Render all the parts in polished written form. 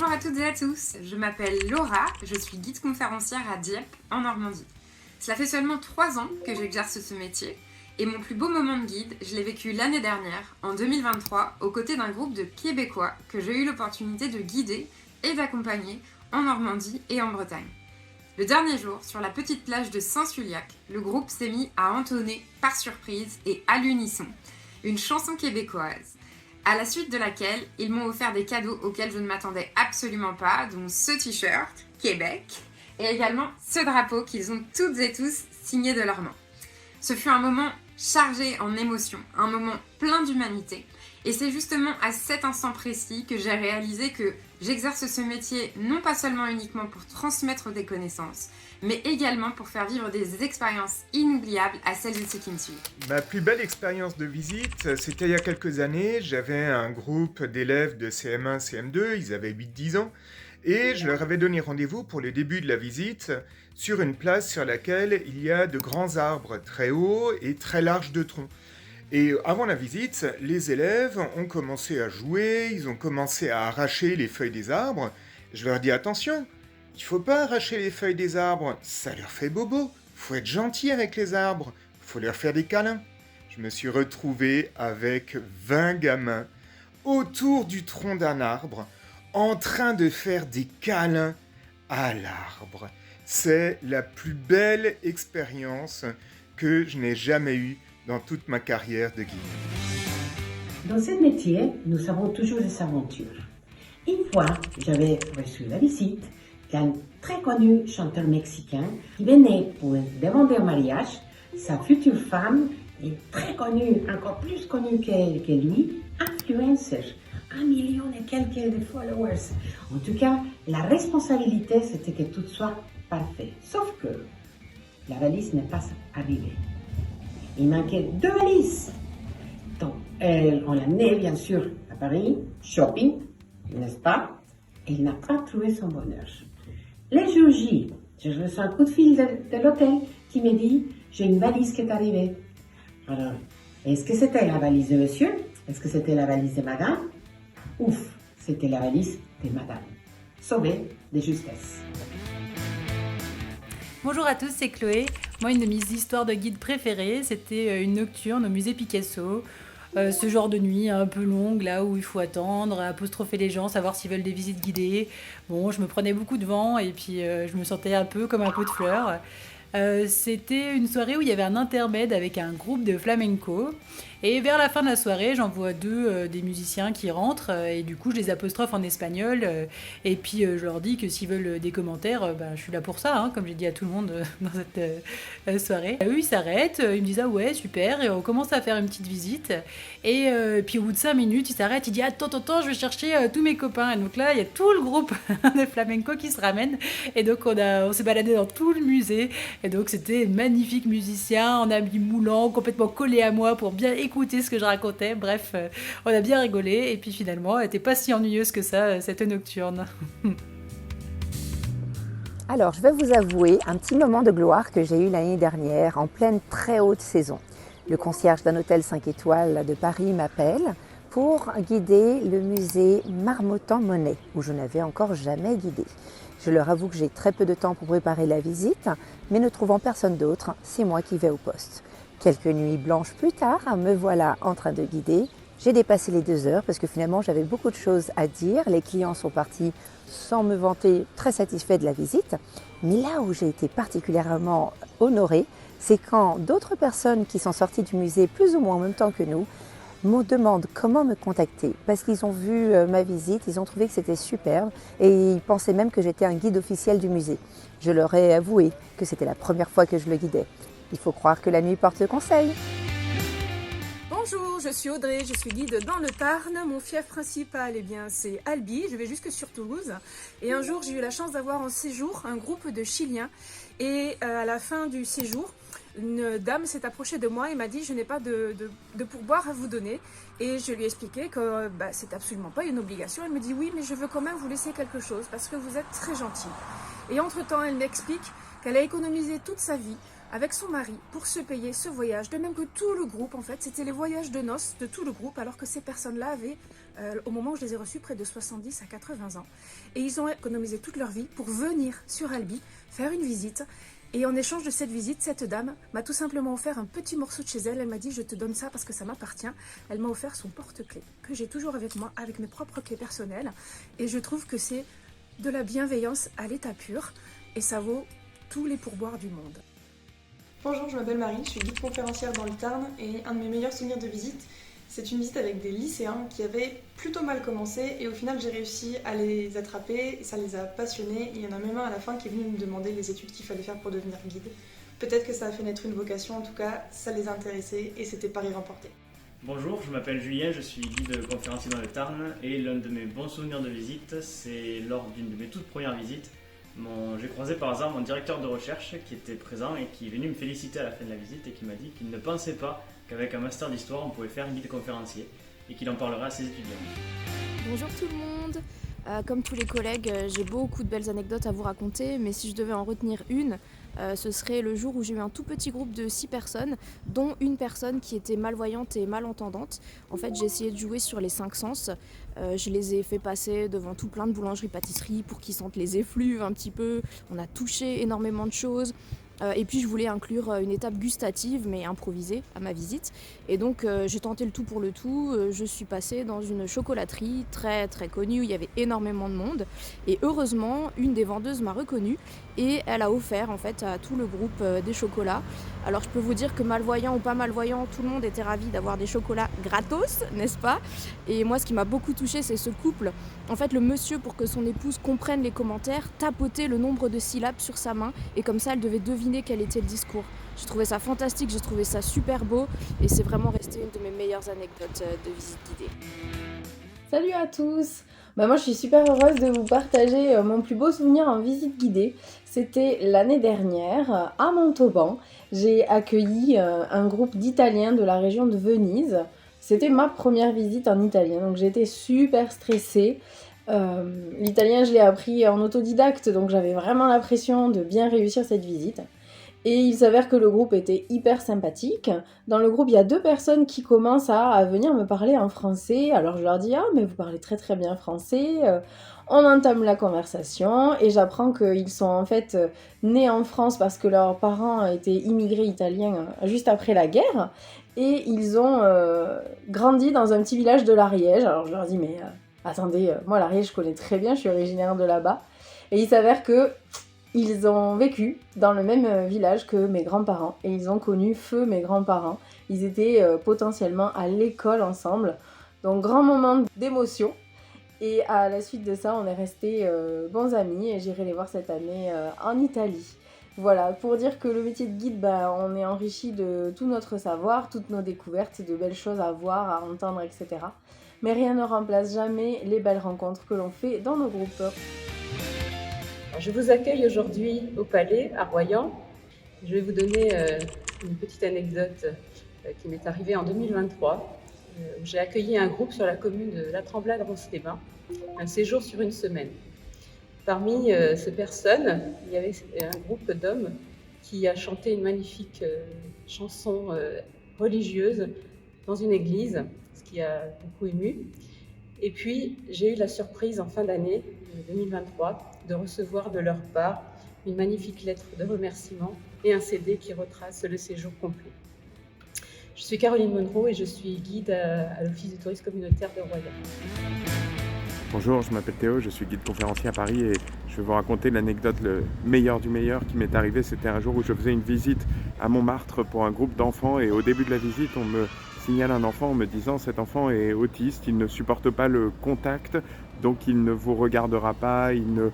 Bonjour à toutes et à tous, je m'appelle Laura, je suis guide conférencière à Dieppe, en Normandie. Cela fait seulement 3 ans que j'exerce ce métier, et mon plus beau moment de guide, je l'ai vécu l'année dernière, en 2023, aux côtés d'un groupe de Québécois que j'ai eu l'opportunité de guider et d'accompagner en Normandie et en Bretagne. Le dernier jour, sur la petite plage de Saint-Suliac, le groupe s'est mis à entonner, par surprise et à l'unisson, une chanson québécoise, à la suite de laquelle ils m'ont offert des cadeaux auxquels je ne m'attendais absolument pas, dont ce t-shirt, Québec, et également ce drapeau qu'ils ont toutes et tous signé de leurs mains. Ce fut un moment chargé en émotions, un moment plein d'humanité, et c'est justement à cet instant précis que j'ai réalisé que j'exerce ce métier non pas seulement uniquement pour transmettre des connaissances, mais également pour faire vivre des expériences inoubliables à celles et ceux qui me suivent. Ma plus belle expérience de visite, c'était il y a quelques années. J'avais un groupe d'élèves de CM1, CM2, ils avaient 8-10 ans, et je leur avais donné rendez-vous pour le début de la visite sur une place sur laquelle il y a de grands arbres très hauts et très larges de tronc. Et avant la visite, les élèves ont commencé à jouer, ils ont commencé à arracher les feuilles des arbres. Je leur dis attention, il ne faut pas arracher les feuilles des arbres, ça leur fait bobo. Il faut être gentil avec les arbres, il faut leur faire des câlins. Je me suis retrouvé avec 20 gamins autour du tronc d'un arbre, en train de faire des câlins à l'arbre. C'est la plus belle expérience que je n'ai jamais eue dans toute ma carrière de guide. Dans ce métier, nous avons toujours des aventures. Une fois, j'avais reçu la visite d'un très connu chanteur mexicain qui venait pour demander en mariage. Sa future femme est très connue, encore plus connue que lui, influencer, 1 million et quelques de followers. En tout cas, la responsabilité, c'était que tout soit parfait. Sauf que la valise n'est pas arrivée. Il manquait 2 valises. Donc, on l'a amené, bien sûr, à Paris, shopping, n'est-ce pas? Et il n'a pas trouvé son bonheur. Le jour J, je reçois un coup de fil de l'hôtel qui me dit « J'ai une valise qui est arrivée ». Alors, est-ce que c'était la valise de monsieur? Est-ce que c'était la valise de madame? Ouf, c'était la valise de madame. Sauvée de justesse. Bonjour à tous, c'est Chloé. Moi, une de mes histoires de guide préférées, c'était une nocturne au musée Picasso. Ce genre de nuit un peu longue, là où il faut attendre, apostropher les gens, savoir s'ils veulent des visites guidées. Bon, je me prenais beaucoup de vent et puis je me sentais un peu comme un pot de fleurs. C'était une soirée où il y avait un intermède avec un groupe de flamenco. Et vers la fin de la soirée, j'en vois 2 des musiciens qui rentrent et du coup je les apostrophe en espagnol et puis je leur dis que s'ils veulent des commentaires, je suis là pour ça, hein, comme j'ai dit à tout le monde dans cette soirée. Eux ils s'arrêtent, ils me disent ah ouais super et on commence à faire une petite visite et puis au bout de 5 minutes ils s'arrêtent, ils disent attends je vais chercher tous mes copains et donc là il y a tout le groupe de flamenco qui se ramène et donc on s'est baladé dans tout le musée et donc c'était magnifique musicien en habits moulants complètement collés à moi pour bien écouter ce que je racontais. Bref, on a bien rigolé et puis finalement, elle n'était pas si ennuyeuse que ça, cette nocturne. Alors, je vais vous avouer un petit moment de gloire que j'ai eu l'année dernière, en pleine très haute saison. Le concierge d'un hôtel 5 étoiles de Paris m'appelle pour guider le musée Marmottan-Monet, où je n'avais encore jamais guidé. Je leur avoue que j'ai très peu de temps pour préparer la visite, mais ne trouvant personne d'autre, c'est moi qui vais au poste. Quelques nuits blanches plus tard, me voilà en train de guider. J'ai dépassé les 2 heures parce que finalement j'avais beaucoup de choses à dire. Les clients sont partis sans me vanter, très satisfaits de la visite. Mais là où j'ai été particulièrement honorée, c'est quand d'autres personnes qui sont sorties du musée plus ou moins en même temps que nous me demandent comment me contacter. Parce qu'ils ont vu ma visite, ils ont trouvé que c'était superbe et ils pensaient même que j'étais un guide officiel du musée. Je leur ai avoué que c'était la première fois que je le guidais. Il faut croire que la nuit porte le conseil. Bonjour, je suis Audrey, je suis guide dans le Tarn. Mon fief principal, c'est Albi, je vais jusque sur Toulouse. Et un jour, j'ai eu la chance d'avoir en séjour un groupe de Chiliens. Et à la fin du séjour, une dame s'est approchée de moi et m'a dit « Je n'ai pas de pourboire à vous donner ». Et je lui ai expliqué que c'est absolument pas une obligation. Elle me dit « Oui, mais je veux quand même vous laisser quelque chose parce que vous êtes très gentil ». Et entre-temps, elle m'explique qu'elle a économisé toute sa vie avec son mari pour se payer ce voyage, de même que tout le groupe en fait, c'était les voyages de noces de tout le groupe alors que ces personnes-là avaient au moment où je les ai reçus, près de 70 à 80 ans. Et ils ont économisé toute leur vie pour venir sur Albi, faire une visite. Et en échange de cette visite, cette dame m'a tout simplement offert un petit morceau de chez elle. Elle m'a dit, je te donne ça parce que ça m'appartient. Elle m'a offert son porte-clés, que j'ai toujours avec moi, avec mes propres clés personnelles. Et je trouve que c'est de la bienveillance à l'état pur. Et ça vaut tous les pourboires du monde. Bonjour, je m'appelle Marie, je suis guide conférencière dans le Tarn et un de mes meilleurs souvenirs de visite, c'est une visite avec des lycéens qui avaient plutôt mal commencé et au final j'ai réussi à les attraper et ça les a passionnés. Il y en a même un à la fin qui est venu me demander les études qu'il fallait faire pour devenir guide. Peut-être que ça a fait naître une vocation, en tout cas ça les a intéressés et c'était pari remporté. Bonjour, je m'appelle Julien, je suis guide conférencier dans le Tarn et l'un de mes bons souvenirs de visite, c'est lors d'une de mes toutes premières visites. J'ai croisé par hasard mon directeur de recherche qui était présent et qui est venu me féliciter à la fin de la visite et qui m'a dit qu'il ne pensait pas qu'avec un master d'histoire on pouvait faire guide conférencier et qu'il en parlerait à ses étudiants. Bonjour tout le monde, comme tous les collègues, j'ai beaucoup de belles anecdotes à vous raconter, mais si je devais en retenir une, ce serait le jour où j'ai eu un tout petit groupe de 6 personnes, dont une personne qui était malvoyante et malentendante. En fait, j'ai essayé de jouer sur les 5 sens. Je les ai fait passer devant tout plein de boulangeries-pâtisseries pour qu'ils sentent les effluves un petit peu. On a touché énormément de choses. Et puis je voulais inclure une étape gustative mais improvisée à ma visite. Et donc j'ai tenté le tout pour le tout. Je suis passée dans une chocolaterie très très connue où il y avait énormément de monde. Et heureusement, une des vendeuses m'a reconnue et elle a offert en fait à tout le groupe des chocolats. Alors je peux vous dire que malvoyant ou pas malvoyant, tout le monde était ravi d'avoir des chocolats gratos, n'est-ce pas? Et moi ce qui m'a beaucoup touchée, c'est ce couple. En fait, le monsieur, pour que son épouse comprenne les commentaires, tapotait le nombre de syllabes sur sa main et comme ça elle devait deviner quel était le discours. J'ai trouvé ça fantastique, j'ai trouvé ça super beau et c'est vraiment resté une de mes meilleures anecdotes de visite guidée. Salut à tous! Moi je suis super heureuse de vous partager mon plus beau souvenir en visite guidée. C'était l'année dernière à Montauban. J'ai accueilli un groupe d'Italiens de la région de Venise. C'était ma première visite en italien, donc j'étais super stressée. L'italien je l'ai appris en autodidacte, donc j'avais vraiment la pression de bien réussir cette visite. Et il s'avère que le groupe était hyper sympathique. Dans le groupe, il y a 2 personnes qui commencent à venir me parler en français. Alors je leur dis « Ah, mais vous parlez très très bien français ». On entame la conversation et j'apprends qu'ils sont en fait nés en France parce que leurs parents étaient immigrés italiens juste après la guerre. Et ils ont grandi dans un petit village de l'Ariège. Alors je leur dis « Mais attendez, moi l'Ariège je connais très bien, je suis originaire de là-bas ». Et il s'avère que ils ont vécu dans le même village que mes grands-parents et ils ont connu feu mes grands-parents. Ils étaient potentiellement à l'école ensemble, donc grand moment d'émotion. Et à la suite de ça, on est restés bons amis et j'irai les voir cette année en Italie. Voilà, pour dire que le métier de guide, on est enrichi de tout notre savoir, toutes nos découvertes, de belles choses à voir, à entendre, etc. Mais rien ne remplace jamais les belles rencontres que l'on fait dans nos groupes. Je vous accueille aujourd'hui au Palais, à Royan. Je vais vous donner une petite anecdote qui m'est arrivée en 2023. Où j'ai accueilli un groupe sur la commune de La Tremblade-Ros-les-Bains, un séjour sur une semaine. Parmi ces personnes, il y avait un groupe d'hommes qui a chanté une magnifique chanson religieuse dans une église, ce qui a beaucoup ému. Et puis, j'ai eu la surprise en fin d'année 2023 de recevoir de leur part une magnifique lettre de remerciement et un CD qui retrace le séjour complet. Je suis Caroline Monroe et je suis guide à l'Office du tourisme communautaire de Royan. Bonjour, je m'appelle Théo, je suis guide conférencier à Paris et je vais vous raconter l'anecdote le meilleur du meilleur qui m'est arrivé. C'était un jour où je faisais une visite à Montmartre pour un groupe d'enfants et au début de la visite, on me signale un enfant en me disant « Cet enfant est autiste, il ne supporte pas le contact, donc il ne vous regardera pas, il ne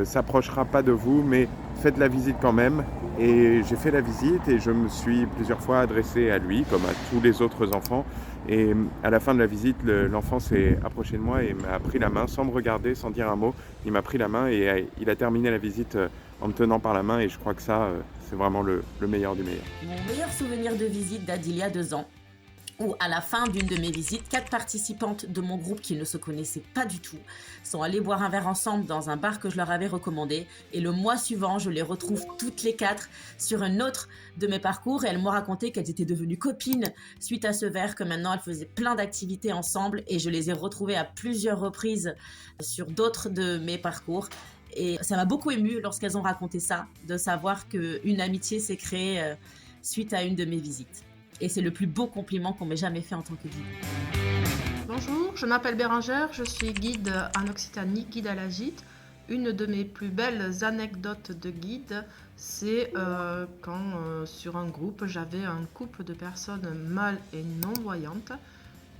s'approchera pas de vous, mais faites la visite quand même ». Et j'ai fait la visite et je me suis plusieurs fois adressé à lui, comme à tous les autres enfants. Et à la fin de la visite, l'enfant s'est approché de moi et m'a pris la main sans me regarder, sans dire un mot. Il m'a pris la main et il a terminé la visite en me tenant par la main et je crois que ça, c'est vraiment le meilleur du meilleur. Mon meilleur souvenir de visite date d'il y a 2 ans. où à la fin d'une de mes visites, 4 participantes de mon groupe qui ne se connaissaient pas du tout sont allées boire un verre ensemble dans un bar que je leur avais recommandé. Et le mois suivant, je les retrouve toutes les 4 sur un autre de mes parcours et elles m'ont raconté qu'elles étaient devenues copines suite à ce verre, que maintenant elles faisaient plein d'activités ensemble et je les ai retrouvées à plusieurs reprises sur d'autres de mes parcours. Et ça m'a beaucoup émue lorsqu'elles ont raconté ça, de savoir qu'une amitié s'est créée suite à une de mes visites. Et c'est le plus beau compliment qu'on m'ait jamais fait en tant que guide. Bonjour, je m'appelle Bérangère, je suis guide en Occitanie, guide à la gîte. Une de mes plus belles anecdotes de guide, c'est quand sur un groupe, j'avais un couple de personnes mâles et non-voyantes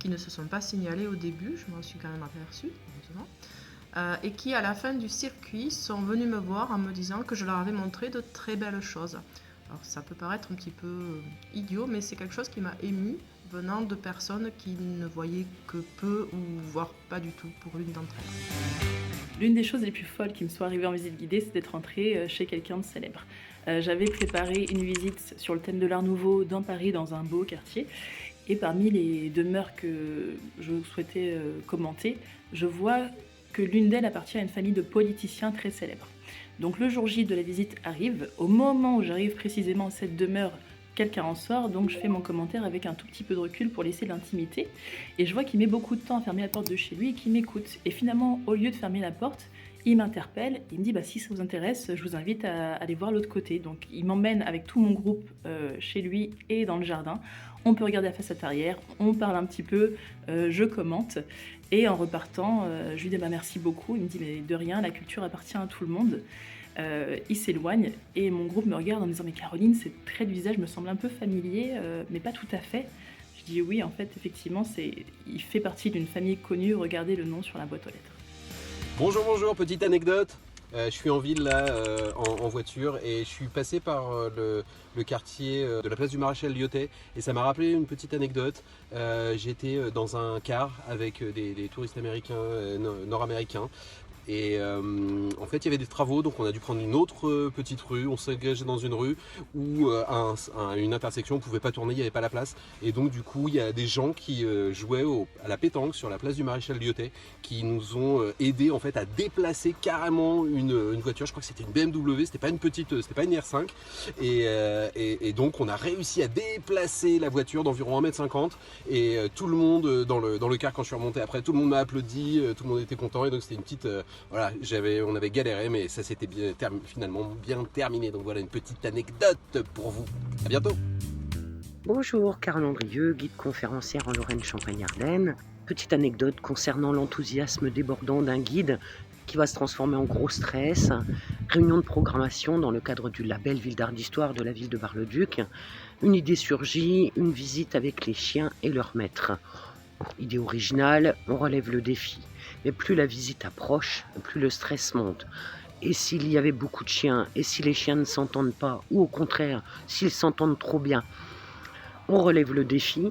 qui ne se sont pas signalées au début, je m'en suis quand même aperçue, heureusement, et qui à la fin du circuit sont venus me voir en me disant que je leur avais montré de très belles choses. Alors ça peut paraître un petit peu idiot, mais c'est quelque chose qui m'a émue venant de personnes qui ne voyaient que peu ou voire pas du tout pour l'une d'entre elles. L'une des choses les plus folles qui me sont arrivées en visite guidée, c'est d'être entrée chez quelqu'un de célèbre. J'avais préparé une visite sur le thème de l'Art Nouveau dans Paris, dans un beau quartier. Et parmi les demeures que je souhaitais commenter, je vois que l'une d'elles appartient à une famille de politiciens très célèbres. Donc le jour J de la visite arrive, au moment où j'arrive précisément à cette demeure, quelqu'un en sort, donc je fais mon commentaire avec un tout petit peu de recul pour laisser l'intimité. Et je vois qu'il met beaucoup de temps à fermer la porte de chez lui et qu'il m'écoute. Et finalement, au lieu de fermer la porte, il m'interpelle, il me dit si ça vous intéresse, je vous invite à aller voir l'autre côté. Donc il m'emmène avec tout mon groupe chez lui et dans le jardin. On peut regarder la façade arrière, on parle un petit peu, je commente. Et en repartant, je lui dis merci beaucoup. Il me dit mais de rien, la culture appartient à tout le monde. Il s'éloigne et mon groupe me regarde en me disant mais Caroline, ces traits du visage me semblent un peu familiers, mais pas tout à fait. Je dis oui, en fait, effectivement, il fait partie d'une famille connue, regardez le nom sur la boîte aux lettres. Bonjour, petite anecdote. Je suis en ville là, en voiture, et je suis passé par le quartier de la place du Maréchal Lyotet et ça m'a rappelé une petite anecdote. J'étais dans un car avec des touristes américains, nord-américains. Et en fait il y avait des travaux, donc on a dû prendre une autre petite rue, on s'est engagé dans une rue où une intersection on ne pouvait pas tourner, il n'y avait pas la place, et donc du coup il y a des gens qui jouaient à la pétanque sur la place du Maréchal Lyotet qui nous ont aidé en fait à déplacer carrément une voiture, je crois que c'était une BMW, c'était pas une R5, et donc on a réussi à déplacer la voiture d'environ 1,50 m et tout le monde dans le car, quand je suis remonté après, tout le monde m'a applaudi, tout le monde était content, et donc c'était une petite voilà, on avait galéré, mais ça s'était finalement bien terminé. Donc voilà une petite anecdote pour vous. À bientôt. Bonjour, Carole Andrieux, guide conférencière en Lorraine-Champagne-Ardenne. Petite anecdote concernant l'enthousiasme débordant d'un guide qui va se transformer en gros stress. Réunion de programmation dans le cadre du label Ville d'Art d'Histoire de la ville de Bar-le-Duc. Une idée surgit, une visite avec les chiens et leur maître. Idée originale, on relève le défi. Mais plus la visite approche, plus le stress monte. Et s'il y avait beaucoup de chiens, et si les chiens ne s'entendent pas, ou au contraire, s'ils s'entendent trop bien, on relève le défi.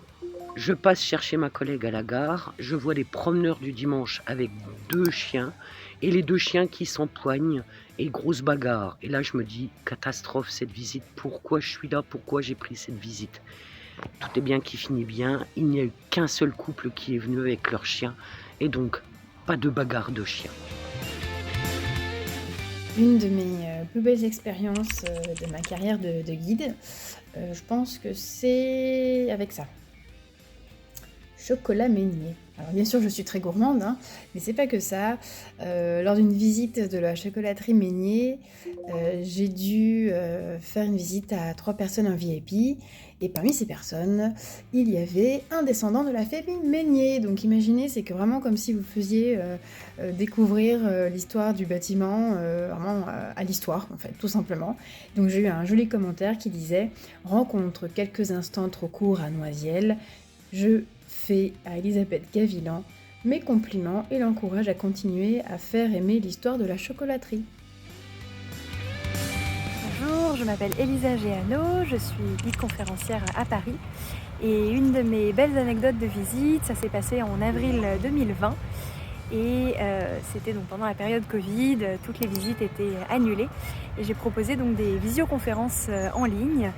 Je passe chercher ma collègue à la gare, je vois des promeneurs du dimanche avec 2 chiens, et les 2 chiens qui s'empoignent, et grosse bagarre. Et là je me dis, catastrophe cette visite, pourquoi je suis là, pourquoi j'ai pris cette visite ? Tout est bien qui finit bien, il n'y a eu qu'un seul couple qui est venu avec leur chien, et donc pas de bagarre de chiens. Une de mes plus belles expériences de ma carrière de guide, je pense que c'est avec ça. Chocolat Meunier. Alors bien sûr je suis très gourmande, hein, mais c'est pas que ça. Lors d'une visite de la chocolaterie Meunier, j'ai dû faire une visite à 3 personnes en VIP, et parmi ces personnes, il y avait un descendant de la famille Meunier. Donc imaginez, c'est que vraiment comme si vous faisiez découvrir l'histoire du bâtiment vraiment à l'histoire, en fait, tout simplement. Donc j'ai eu un joli commentaire qui disait « Rencontre quelques instants trop courts à Noisiel, je fais à Elisabeth Gavilan mes compliments et l'encourage à continuer à faire aimer l'histoire de la chocolaterie. » Bonjour, je m'appelle Elisa Géano, je suis guide conférencière à Paris et une de mes belles anecdotes de visite, ça s'est passé en avril 2020 et c'était donc pendant la période Covid, toutes les visites étaient annulées et j'ai proposé donc des visioconférences en ligne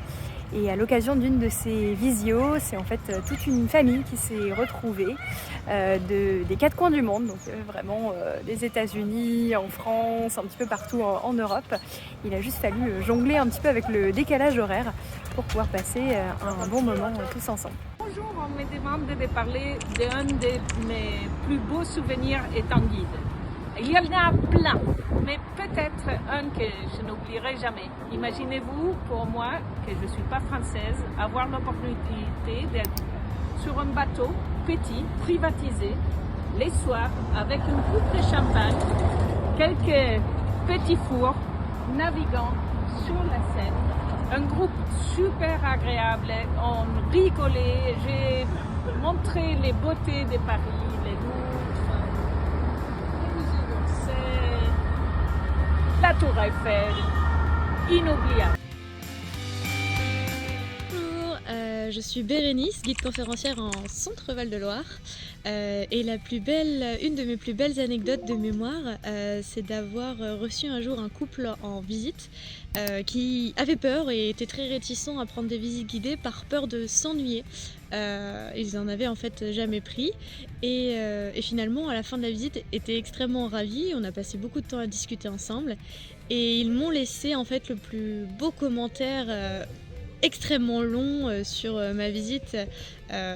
Et à l'occasion d'une de ces visios, c'est en fait toute une famille qui s'est retrouvée des quatre coins du monde, donc vraiment des États-Unis, en France, un petit peu partout en Europe. Il a juste fallu jongler un petit peu avec le décalage horaire pour pouvoir passer un bon moment tous ensemble. Bonjour, on me demande de parler d'un de mes plus beaux souvenirs étant guide. Il y en a plein, mais peut-être un que je n'oublierai jamais. Imaginez-vous, pour moi, que je ne suis pas française, avoir l'opportunité d'être sur un bateau petit, privatisé, les soirs, avec une coupe de champagne, quelques petits fours, naviguant sur la Seine. Un groupe super agréable, on rigolait, j'ai montré les beautés de Paris, les Louvres, les musées d'Orsay, la Tour Eiffel, inoubliable. Bonjour, je suis Bérénice, guide conférencière en Centre Val-de-Loire. Et une de mes plus belles anecdotes de mémoire, c'est d'avoir reçu un jour un couple en visite qui avait peur et était très réticent à prendre des visites guidées par peur de s'ennuyer. Ils en avaient en fait jamais pris et finalement à la fin de la visite étaient extrêmement ravis. On a passé beaucoup de temps à discuter ensemble et ils m'ont laissé en fait le plus beau commentaire extrêmement long sur ma visite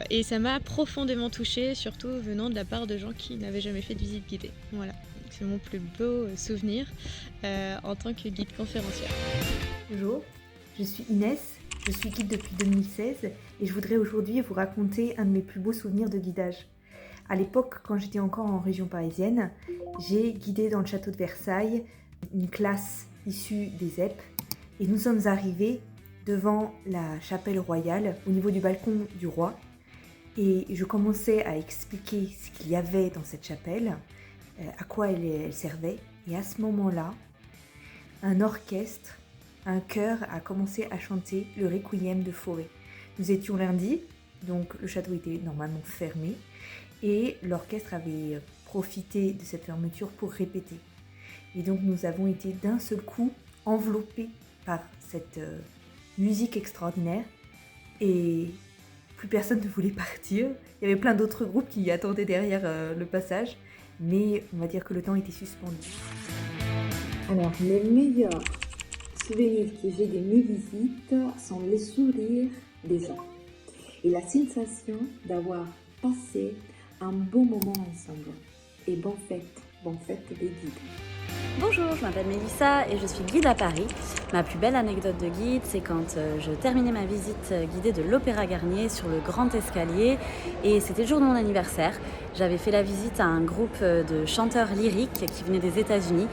et ça m'a profondément touchée, surtout venant de la part de gens qui n'avaient jamais fait de visite guidée. Voilà, c'est mon plus beau souvenir en tant que guide conférencière. Bonjour, je suis Inès, je suis guide depuis 2016 et je voudrais aujourd'hui vous raconter un de mes plus beaux souvenirs de guidage. À l'époque, quand j'étais encore en région parisienne, j'ai guidé dans le château de Versailles une classe issue des ZEP et nous sommes arrivés devant la chapelle royale, au niveau du balcon du roi. Et je commençais à expliquer ce qu'il y avait dans cette chapelle, à quoi elle servait. Et à ce moment-là, un orchestre, un chœur a commencé à chanter le Requiem de Fauré. Nous étions lundi, donc le château était normalement fermé, et l'orchestre avait profité de cette fermeture pour répéter. Et donc nous avons été d'un seul coup enveloppés par cette musique extraordinaire et plus personne ne voulait partir. Il y avait plein d'autres groupes qui attendaient derrière le passage, mais on va dire que le temps était suspendu. Alors, les meilleurs souvenirs que j'ai de mes visites sont les sourires des gens et la sensation d'avoir passé un bon moment ensemble. Et bonne fête des guides. Bonjour, je m'appelle Mélissa et je suis guide à Paris. Ma plus belle anecdote de guide, c'est quand je terminais ma visite guidée de l'Opéra Garnier sur le grand escalier et c'était le jour de mon anniversaire. J'avais fait la visite à un groupe de chanteurs lyriques qui venaient des États-Unis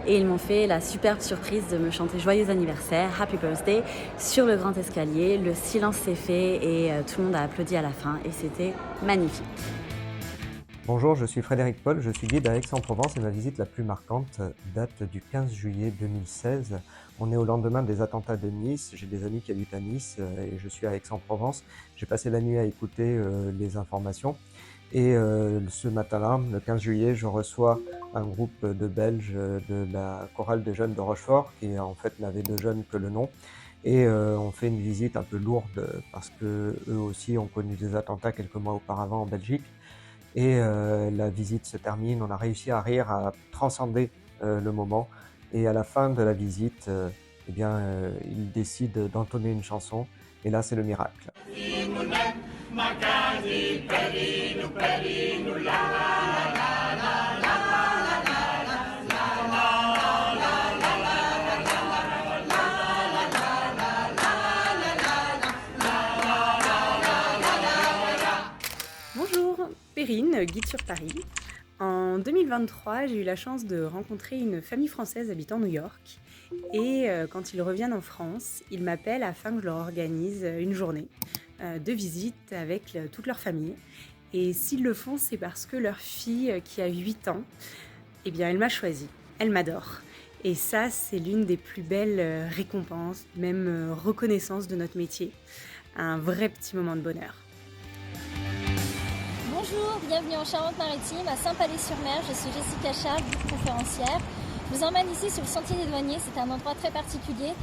et ils m'ont fait la superbe surprise de me chanter Joyeux anniversaire, Happy Birthday sur le grand escalier. Le silence s'est fait et tout le monde a applaudi à la fin et c'était magnifique. Bonjour, je suis Frédéric Paul, je suis guide à Aix-en-Provence et ma visite la plus marquante date du 15 juillet 2016. On est au lendemain des attentats de Nice, j'ai des amis qui habitent à Nice et je suis à Aix-en-Provence. J'ai passé la nuit à écouter les informations et ce matin-là, le 15 juillet, je reçois un groupe de Belges de la chorale des jeunes de Rochefort qui en fait n'avait de jeunes que le nom. Et on fait une visite un peu lourde parce que eux aussi ont connu des attentats quelques mois auparavant en Belgique. Et la visite se termine, on a réussi à rire, à transcender le moment. Et à la fin de la visite, ils décident d'entonner une chanson. Et là, c'est le miracle. Perrine, guide sur Paris. En 2023, j'ai eu la chance de rencontrer une famille française habitant New York. Et quand ils reviennent en France, ils m'appellent afin que je leur organise une journée de visite avec toute leur famille. Et s'ils le font, c'est parce que leur fille, qui a 8 ans, eh bien, elle m'a choisie. Elle m'adore. Et ça, c'est l'une des plus belles récompenses, même reconnaissance de notre métier. Un vrai petit moment de bonheur. Bonjour, bienvenue en Charente-Maritime, à Saint-Palais-sur-Mer. Je suis Jessica Charles, guide conférencière. Je vous emmène ici sur le sentier des douaniers. C'est un endroit très particulier,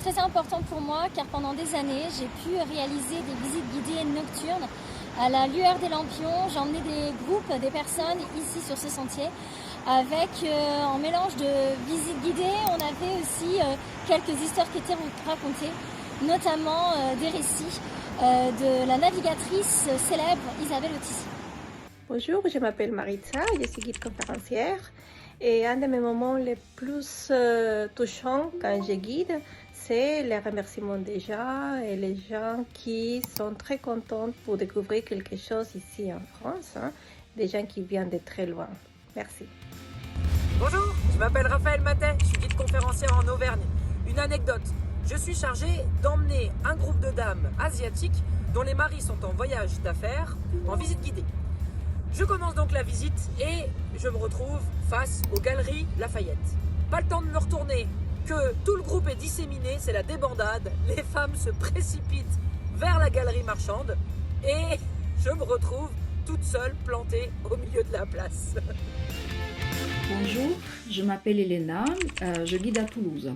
très important pour moi car pendant des années j'ai pu réaliser des visites guidées nocturnes à la lueur des lampions. J'ai emmené des groupes, des personnes ici sur ce sentier avec en mélange de visites guidées. On avait aussi quelques histoires qui étaient racontées, notamment des récits de la navigatrice célèbre Isabelle Autissier. Bonjour, je m'appelle Maritza, je suis guide conférencière et un de mes moments les plus touchants quand je guide, c'est les remerciements des gens et les gens qui sont très contents pour découvrir quelque chose ici en France, des gens qui viennent de très loin. Merci. Bonjour, je m'appelle Raphaël Matet, je suis guide conférencière en Auvergne. Une anecdote, je suis chargée d'emmener un groupe de dames asiatiques dont les maris sont en voyage d'affaires en visite guidée. Je commence donc la visite et je me retrouve face aux Galeries Lafayette. Pas le temps de me retourner, que tout le groupe est disséminé, c'est la débandade. Les femmes se précipitent vers la galerie marchande et je me retrouve toute seule plantée au milieu de la place. Bonjour, je m'appelle Elena, je guide à Toulouse.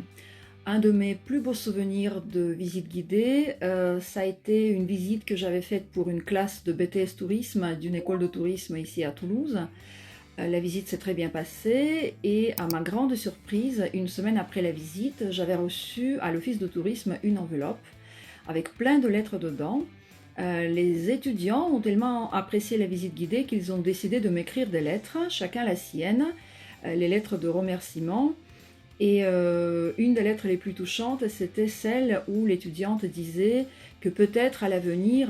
Un de mes plus beaux souvenirs de visite guidée, ça a été une visite que j'avais faite pour une classe de BTS Tourisme d'une école de tourisme ici à Toulouse. La visite s'est très bien passée et à ma grande surprise, une semaine après la visite, j'avais reçu à l'office de tourisme une enveloppe avec plein de lettres dedans. Les étudiants ont tellement apprécié la visite guidée qu'ils ont décidé de m'écrire des lettres, chacun la sienne, les lettres de remerciement. Et une des lettres les plus touchantes, c'était celle où l'étudiante disait que peut-être à l'avenir,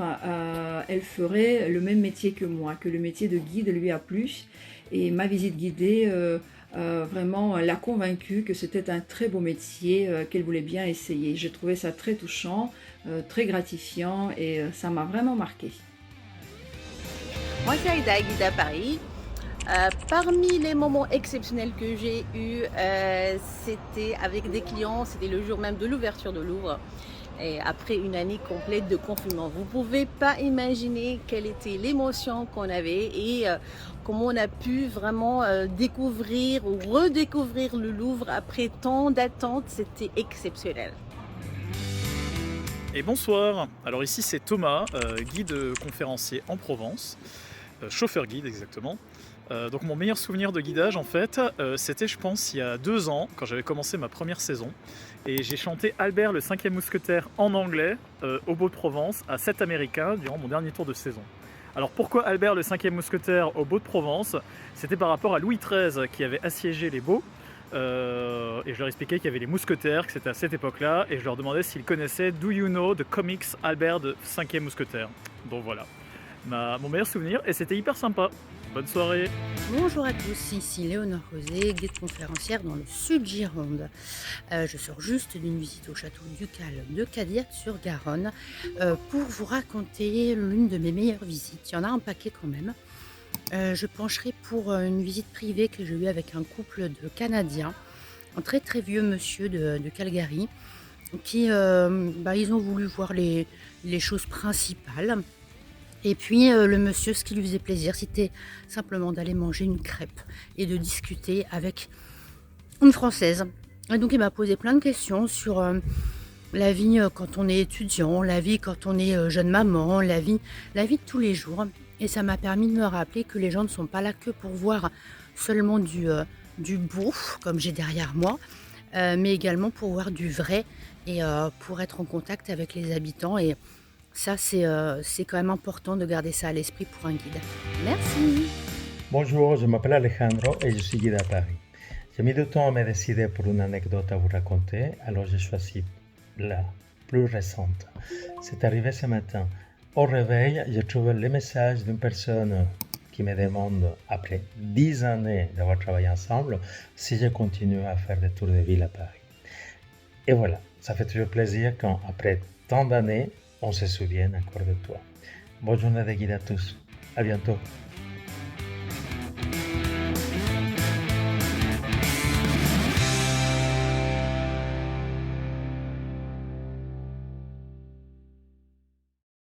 elle ferait le même métier que moi, que le métier de guide lui a plu. Et ma visite guidée vraiment l'a convaincue que c'était un très beau métier qu'elle voulait bien essayer. J'ai trouvé ça très touchant, très gratifiant et ça m'a vraiment marqué. Moi c'est Aïda, guide à Paris. Parmi les moments exceptionnels que j'ai eus, c'était avec des clients, c'était le jour même de l'ouverture de Louvre. Et après une année complète de confinement, vous ne pouvez pas imaginer quelle était l'émotion qu'on avait et comment on a pu vraiment découvrir ou redécouvrir le Louvre après tant d'attentes, c'était exceptionnel. Et bonsoir, alors ici c'est Thomas, guide conférencier en Provence, chauffeur guide exactement. Donc mon meilleur souvenir de guidage en fait, c'était je pense il y a 2 ans quand j'avais commencé ma première saison et j'ai chanté Albert le 5e mousquetaire en anglais au Beau de Provence à 7 Américains durant mon dernier tour de saison. Alors pourquoi Albert le 5e mousquetaire au Beau de Provence? C'était par rapport à Louis XIII qui avait assiégé les Beaux et je leur expliquais qu'il y avait les mousquetaires, que c'était à cette époque-là et je leur demandais s'ils connaissaient Do You Know the Comics Albert le 5e mousquetaire. Donc voilà, mon meilleur souvenir et c'était hyper sympa. Bonne soirée. Bonjour à tous, ici Léonore Rosé, guide conférencière dans le sud Gironde. Je sors juste d'une visite au château ducal de Cadillac-sur-Garonne pour vous raconter l'une de mes meilleures visites. Il y en a un paquet quand même. Je pencherai pour une visite privée que j'ai eue avec un couple de Canadiens, un très très vieux monsieur de Calgary, qui ils ont voulu voir les choses principales. Et puis le monsieur, ce qui lui faisait plaisir, c'était simplement d'aller manger une crêpe et de discuter avec une Française. Et donc il m'a posé plein de questions sur la vie quand on est étudiant, la vie quand on est jeune maman, la vie de tous les jours. Et ça m'a permis de me rappeler que les gens ne sont pas là que pour voir seulement du beau, comme j'ai derrière moi, mais également pour voir du vrai et pour être en contact avec les habitants. Et ça, c'est quand même important de garder ça à l'esprit pour un guide. Merci. Bonjour, je m'appelle Alejandro et je suis guide à Paris. J'ai mis du temps à me décider pour une anecdote à vous raconter, alors j'ai choisi la plus récente. C'est arrivé ce matin. Au réveil, j'ai trouvé le message d'une personne qui me demande, après 10 années d'avoir travaillé ensemble, si je continue à faire des tours de ville à Paris. Et voilà, ça fait toujours plaisir quand, après tant d'années, on se souvienne encore de toi. Bonne journée de guide à tous. À bientôt.